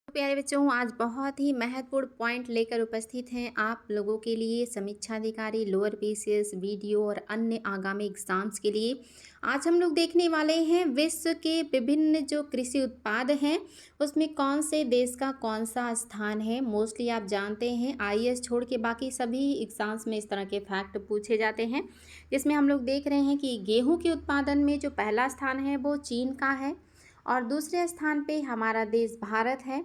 प्यारे बच्चों, आज बहुत ही महत्वपूर्ण पॉइंट लेकर उपस्थित हैं आप लोगों के लिए समीक्षा अधिकारी लोअर पीसीएस वीडियो और अन्य आगामी एग्जाम्स के लिए। आज हम लोग देखने वाले हैं विश्व के विभिन्न जो कृषि उत्पाद हैं उसमें कौन से देश का कौन सा स्थान है। मोस्टली आप जानते हैं आईएएस छोड़ के बाकी सभी एग्जाम्स में इस तरह के फैक्ट पूछे जाते हैं, जिसमें हम लोग देख रहे हैं कि गेहूं के उत्पादन में जो पहला स्थान है वो चीन का है और दूसरे स्थान पे हमारा देश भारत है।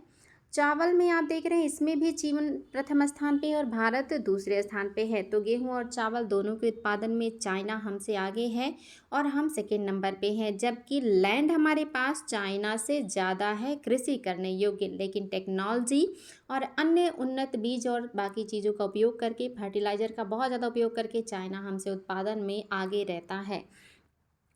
चावल में आप देख रहे हैं इसमें भी चीन प्रथम स्थान पे है और भारत दूसरे स्थान पे है। तो गेहूं और चावल दोनों के उत्पादन में चाइना हमसे आगे है और हम सेकेंड नंबर पे हैं, जबकि लैंड हमारे पास चाइना से ज़्यादा है कृषि करने योग्य, लेकिन टेक्नोलॉजी और अन्य उन्नत बीज और बाकी चीज़ों का उपयोग करके फर्टिलाइज़र का बहुत ज़्यादा उपयोग करके चाइना हमसे उत्पादन में आगे रहता है।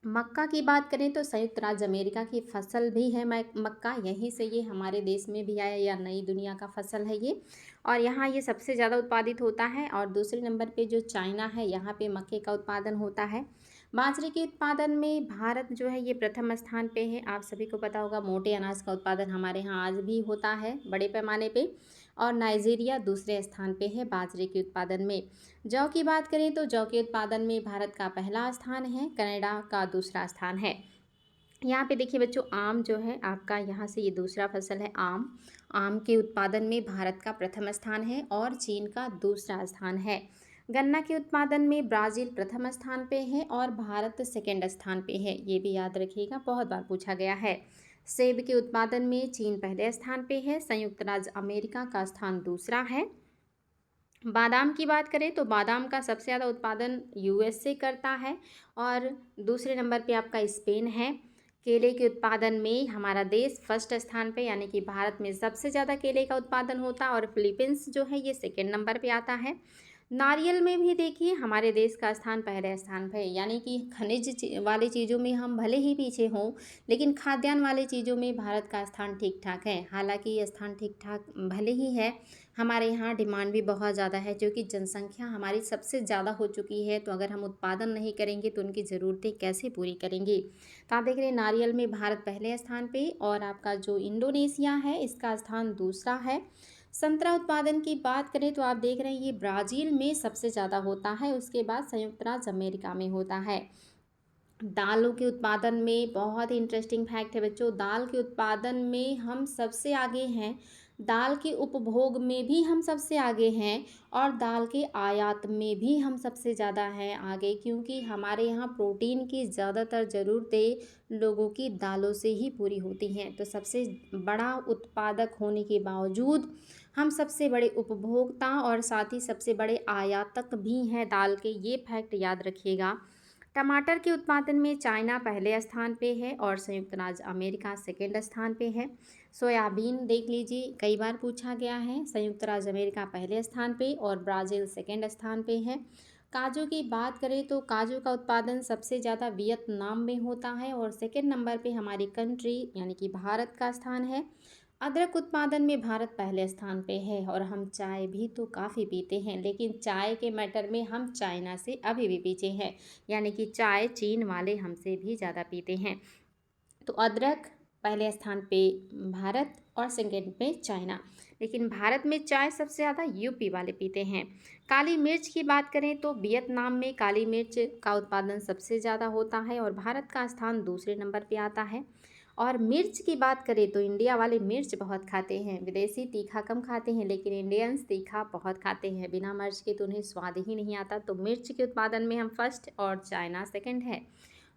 मक्का की बात करें तो संयुक्त राज्य अमेरिका की फसल भी है मक्का, यहीं से ये हमारे देश में भी आया या नई दुनिया का फसल है ये, और यहाँ ये सबसे ज़्यादा उत्पादित होता है। और दूसरे नंबर पे जो चाइना है यहाँ पे मक्के का उत्पादन होता है। बाजरे के उत्पादन में भारत जो है ये प्रथम स्थान पे है। आप सभी को पता होगा मोटे अनाज का उत्पादन हमारे यहाँ आज भी होता है बड़े पैमाने पे, और नाइजीरिया दूसरे स्थान पे है बाजरे के उत्पादन में। जौ की बात करें तो जौ के उत्पादन में भारत का पहला स्थान है, कनाडा का दूसरा स्थान है। यहाँ पे देखिए बच्चों, आम जो है आपका यहाँ से ये दूसरा फसल है आम। आम के उत्पादन में भारत का प्रथम स्थान है और चीन का दूसरा स्थान है। गन्ना के उत्पादन में ब्राज़ील प्रथम स्थान पे है और भारत सेकेंड स्थान पे है, ये भी याद रखिएगा, बहुत बार पूछा गया है। सेब के उत्पादन में चीन पहले स्थान पे है, संयुक्त राज्य अमेरिका का स्थान दूसरा है। बादाम की बात करें तो बादाम का सबसे ज़्यादा उत्पादन यूएसए करता है और दूसरे नंबर पे आपका स्पेन है। केले के उत्पादन में हमारा देश फर्स्ट स्थान पे, यानी कि भारत में सबसे ज़्यादा केले का उत्पादन होता है और फिलीपींस जो है ये सेकेंड नंबर पे आता है। नारियल में भी देखिए हमारे देश का स्थान पहले स्थान पे है, यानी कि वाली चीज़ों में हम भले ही पीछे हों, लेकिन खाद्यान्न वाली चीज़ों में भारत का स्थान ठीक ठाक है। हालांकि ये स्थान ठीक ठाक भले ही है, हमारे यहाँ डिमांड भी बहुत ज़्यादा है क्योंकि जनसंख्या हमारी सबसे ज़्यादा हो चुकी है। तो अगर हम उत्पादन नहीं करेंगे तो उनकी ज़रूरतें कैसे पूरी करेंगे। तो आप देख रहे हैं नारियल में भारत पहले स्थान पे और आपका जो इंडोनेशिया है इसका स्थान दूसरा है। संतरा उत्पादन की बात करें तो आप देख रहे हैं ये ब्राज़ील में सबसे ज़्यादा होता है, उसके बाद संयुक्त राज्य अमेरिका में होता है। दालों के उत्पादन में बहुत ही इंटरेस्टिंग फैक्ट है बच्चों, दाल के उत्पादन में हम सबसे आगे हैं, दाल के उपभोग में भी हम सबसे आगे हैं और दाल के आयात में भी हम सबसे ज़्यादा हैं आगे, क्योंकि हमारे यहाँ प्रोटीन की ज़्यादातर ज़रूरतें लोगों की दालों से ही पूरी होती हैं। तो सबसे बड़ा उत्पादक होने के बावजूद हम सबसे बड़े उपभोक्ता और साथ ही सबसे बड़े आयातक भी हैं दाल के, ये फैक्ट याद रखिएगा। टमाटर के उत्पादन में चाइना पहले स्थान पे है और संयुक्त राज्य अमेरिका सेकेंड स्थान पे है। सोयाबीन देख लीजिए, कई बार पूछा गया है, संयुक्त राज्य अमेरिका पहले स्थान पे और ब्राज़ील सेकेंड स्थान पे है। काजू की बात करें तो काजू का उत्पादन सबसे ज़्यादा वियतनाम में होता है और सेकेंड नंबर पे हमारी कंट्री यानी कि भारत का स्थान है। अदरक उत्पादन में भारत पहले स्थान पे है और हम चाय भी तो काफ़ी पीते हैं, लेकिन चाय के मैटर में हम चाइना से अभी भी पीछे हैं, यानी कि चाय चीन वाले हमसे भी ज़्यादा पीते हैं। तो अदरक पहले स्थान पे भारत और सेकेंड पे चाइना, लेकिन भारत में चाय सबसे ज़्यादा यूपी वाले पीते हैं। काली मिर्च की बात करें तो वियतनाम में काली मिर्च का उत्पादन सबसे ज़्यादा होता है और भारत का स्थान दूसरे नंबर पे आता है। और मिर्च की बात करें तो इंडिया वाले मिर्च बहुत खाते हैं, विदेशी तीखा कम खाते हैं, लेकिन इंडियंस तीखा बहुत खाते हैं, बिना मिर्च के तो उन्हें स्वाद ही नहीं आता। तो मिर्च के उत्पादन में हम फर्स्ट और चाइना सेकंड है।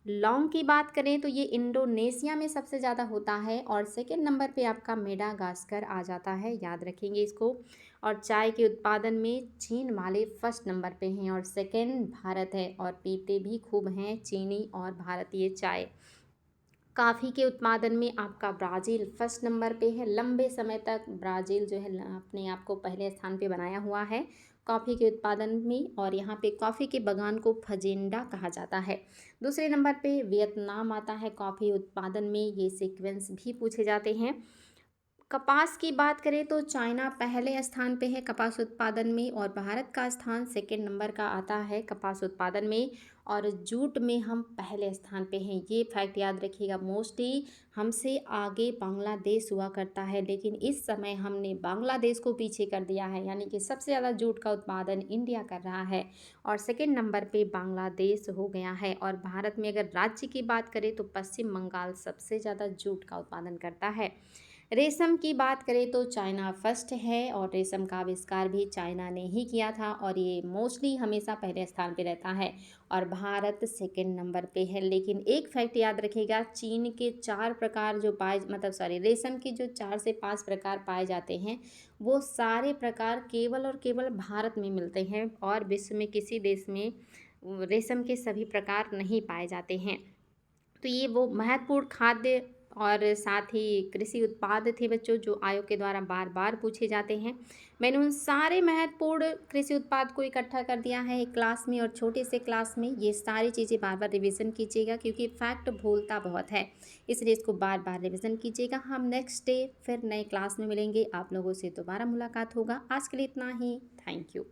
लौंग की बात करें तो ये इंडोनेशिया में सबसे ज़्यादा होता है और सेकंड नंबर पे आपका मेडागास्कर आ जाता है, याद रखेंगे इसको। और चाय के उत्पादन में चीन वाले फर्स्ट नंबर पे हैं और सेकंड भारत है, और पीते भी खूब हैं चीनी और भारतीय चाय। कॉफ़ी के उत्पादन में आपका ब्राज़ील फर्स्ट नंबर पे है, लंबे समय तक ब्राज़ील जो है अपने आप को पहले स्थान पे बनाया हुआ है कॉफ़ी के उत्पादन में, और यहाँ पे कॉफ़ी के बागान को फजेंडा कहा जाता है। दूसरे नंबर पे वियतनाम आता है कॉफ़ी उत्पादन में, ये सीक्वेंस भी पूछे जाते हैं। कपास की बात करें तो चाइना पहले स्थान पे है कपास उत्पादन में और भारत का स्थान सेकंड नंबर का आता है कपास उत्पादन में। और जूट में हम पहले स्थान पे हैं, ये फैक्ट याद रखिएगा। मोस्टली हमसे आगे बांग्लादेश हुआ करता है, लेकिन इस समय हमने बांग्लादेश को पीछे कर दिया है, यानी कि सबसे ज़्यादा जूट का उत्पादन इंडिया कर रहा है और सेकंड नंबर पे बांग्लादेश हो गया है। और भारत में अगर राज्य की बात करें तो पश्चिम बंगाल सबसे ज़्यादा जूट का उत्पादन करता है। रेशम की बात करें तो चाइना फर्स्ट है और रेशम का आविष्कार भी चाइना ने ही किया था और ये मोस्टली हमेशा पहले स्थान पे रहता है और भारत सेकंड नंबर पे है। लेकिन एक फैक्ट याद रखिएगा, चीन के 4 प्रकार जो पाए मतलब सॉरी रेशम के जो 4 से 5 प्रकार पाए जाते हैं, वो सारे प्रकार केवल और केवल भारत में मिलते हैं और विश्व में किसी देश में रेशम के सभी प्रकार नहीं पाए जाते हैं। तो ये वो महत्वपूर्ण खाद्य और साथ ही कृषि उत्पाद थे बच्चों, जो आयोग के द्वारा बार बार पूछे जाते हैं। मैंने उन सारे महत्वपूर्ण कृषि उत्पाद को इकट्ठा कर दिया है एक क्लास में और छोटे से क्लास में ये सारी चीज़ें बार बार रिवीजन कीजिएगा, क्योंकि फैक्ट भूलता बहुत है, इसलिए इसको बार बार रिवीजन कीजिएगा। हम नेक्स्ट डे फिर नए क्लास में मिलेंगे, आप लोगों से दोबारा मुलाकात होगा। आज के लिए इतना ही। Thank you.